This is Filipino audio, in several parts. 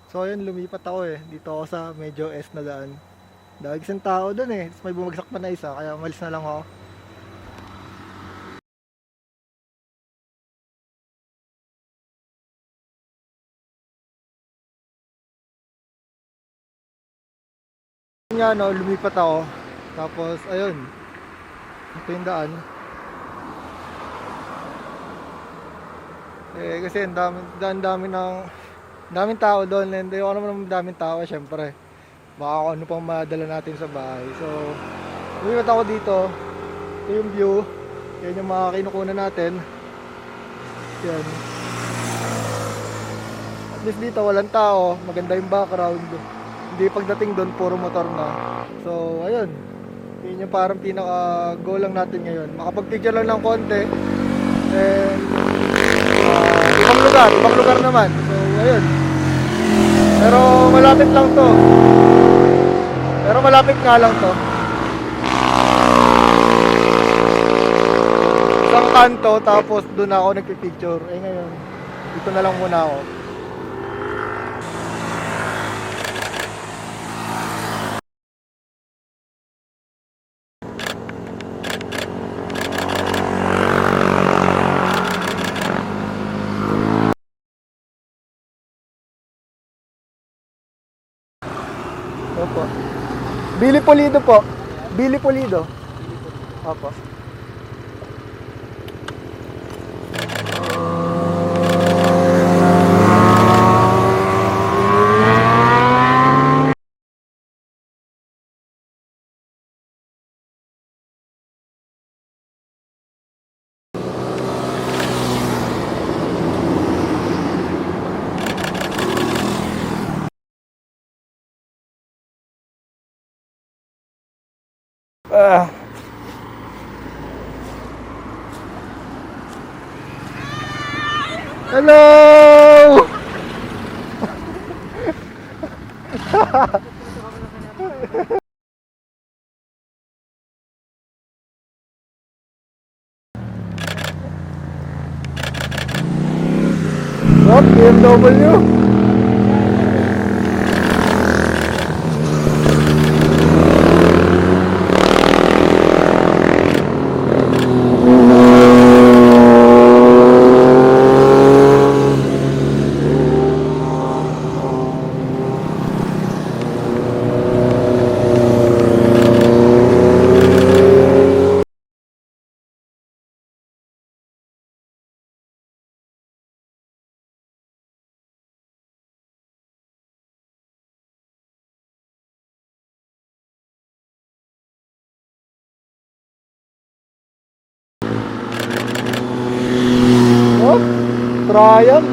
So ayun, lumipat ako eh. Dito ako sa medyo S na daan. Dahil isang tao doon eh. Tapos may bumagsak pa na isa, kaya umalis na lang ako. Yun nga no, lumipat ako. Tapos ayun, ito yung daan. Eh kasi ang daming tao doon. And ayoko naman ng daming tao syempre. Baka kung ano pang madala natin sa bahay. So, lumipat ako dito. Ito yung view. Yan yung mga kinukunan natin. Yan. At least dito walang tao. Maganda yung background. Hindi pagdating doon puro motor na. So, ayun. Yun yung parang pinaka-goal lang natin ngayon. Makapag-picture lang ng konti. And ibang lugar naman. So, ayun. Pero malapit lang to. Pero malapit nga lang to. Isang kanto, tapos doon ako nagpipicture. Eh ngayon, dito na lang muna ako. Opo. Billy Pulido po. Billy Pulido. Opo. Hello! What? BMW? Oh, Triumph.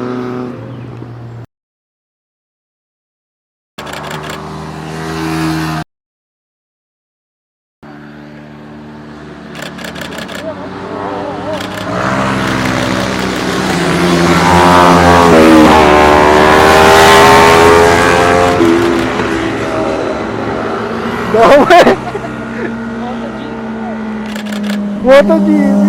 Dami. MotoGP.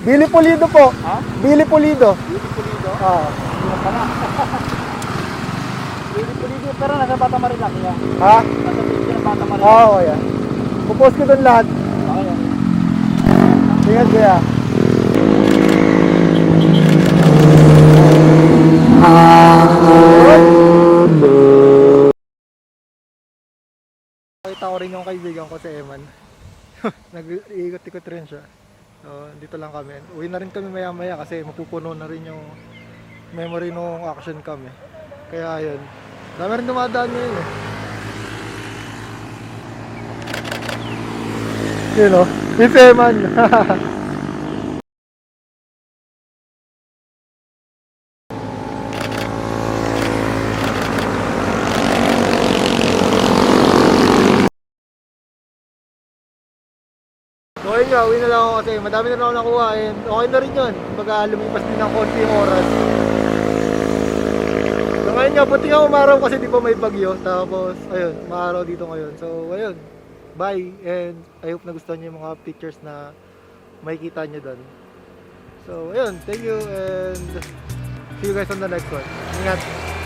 Billy Pulido po. Ha? Billy Pulido. Billy Pulido? Oo. Billy Pulido, pero nasa Bata Marilaque yan. Ha? Nasa page ng Bata Marilaque. Oo, yan. Pupost ko doon lahat. Oo, yan. Tingnan kaya. Nakita ko rin yung kaibigan ko si Eman. Nag-iikot-ikot rin siya. So, dito lang kami. Uwi na rin kami maya-maya kasi mapupuno na rin yung memory nung action kami. Kaya yun. Dami rin dumadaan ngayon eh. Yun o. It's Eman. nga, uwi na lang ako kasi madami na lang ako nakuha and okay na rin yun. Kumbaga lumipas din ng konti yung oras. So ngayon nga, buti nga umaraw kasi di pa may bagyo. Tapos, ayun, maaraw dito ngayon. So, ayun, bye. And I hope nagustuhan niyo yung mga pictures na makikita niyo doon. So, ayun, thank you and see you guys on the next one. Ingat!